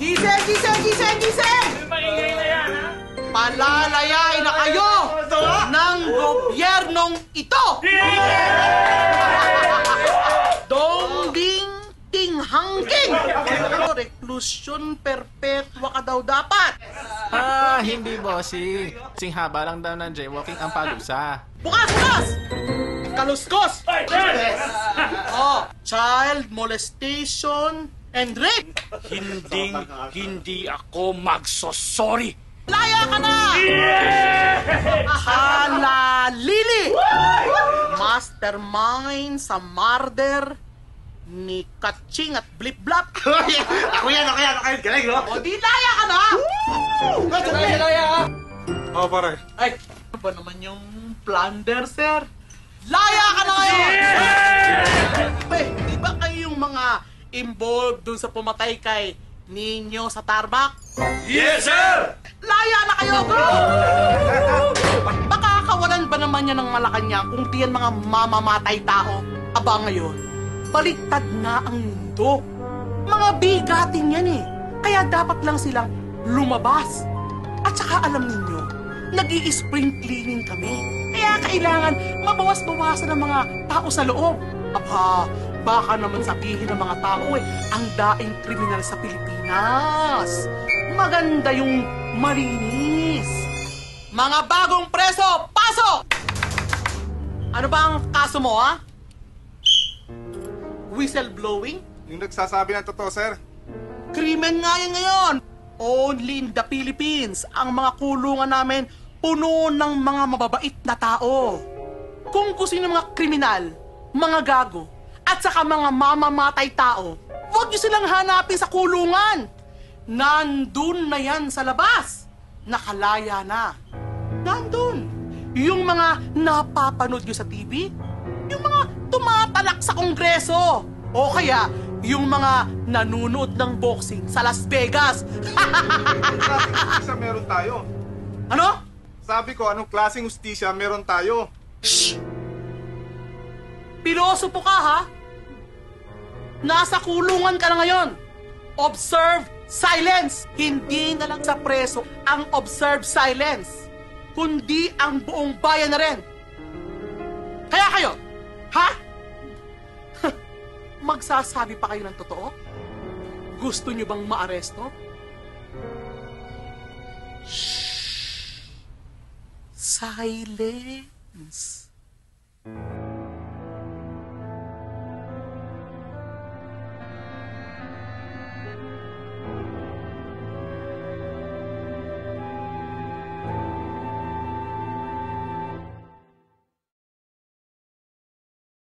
Gising! Gising! Gising! Gising! Maingay na yan, ha? Palalayain na kayo ng gobyernong ito! Dongding tinghangking! Reclusion perpetua ka daw dapat! Hindi bossing. Singhaba lang daw ng jaywalking ang palusa. Bukas! Bukas! Kaluskos! Oh, child molestation and rape! Hindi ako magsosorry. Laya ka na! Halalili! Mastermind sa murder ni Kaching at Blip-Blap. Ako yan. Galing, no? O di laya ka na! Laya. Oo, pare. Ay, ano ba naman yung plunder, sir? Laya ka na ngayon! Eh, di ba kayong mga involved dun sa pumatay kay Ninyo sa Tarmac? Yes, sir! Laya na kayo, bro! Baka kawalan ba naman yan ng Malacanang kung di yan mga mamamatay tao? Aba ngayon, baliktad na ang mundo. Mga bigatin yan eh. Kaya dapat lang silang lumabas. At saka alam ninyo, nag-i-spring cleaning kami. Kaya kailangan mabawas-bawasan ng mga tao sa loob. Aba, baka naman sabihin ng mga tao ang daing kriminal sa Pilipinas. Maganda yung malinis. Mga bagong preso, pasok! Ano ba ang kaso mo, ha? Whistleblowing? Yung nagsasabi ng totoo, sir. Krimen nga yan ngayon. Only in the Philippines, ang mga kulungan namin puno ng mga mababait na tao. Kung gusto nyo ng mga kriminal, mga gago, at saka mga mamamatay tao, huwag nyo silang hanapin sa kulungan. Nandun na yan sa labas. Nakalaya na. Nandun. Yung mga napapanood nyo sa TV, yung mga tumatalak sa kongreso, o kaya yung mga nanunood ng boxing sa Las Vegas. Anong klaseng ustisya meron tayo? Ano? Sabi ko, anong klaseng ustisya meron tayo? Shh! Pilosopo ka, ha? Nasa kulungan ka na ngayon. Observe silence. Hindi na lang sa preso ang observe silence, kundi ang buong bayan na rin. Kaya kayo, ha? Magsasabi pa kayo ng totoo? Gusto nyo bang maaresto? Shh! Silence.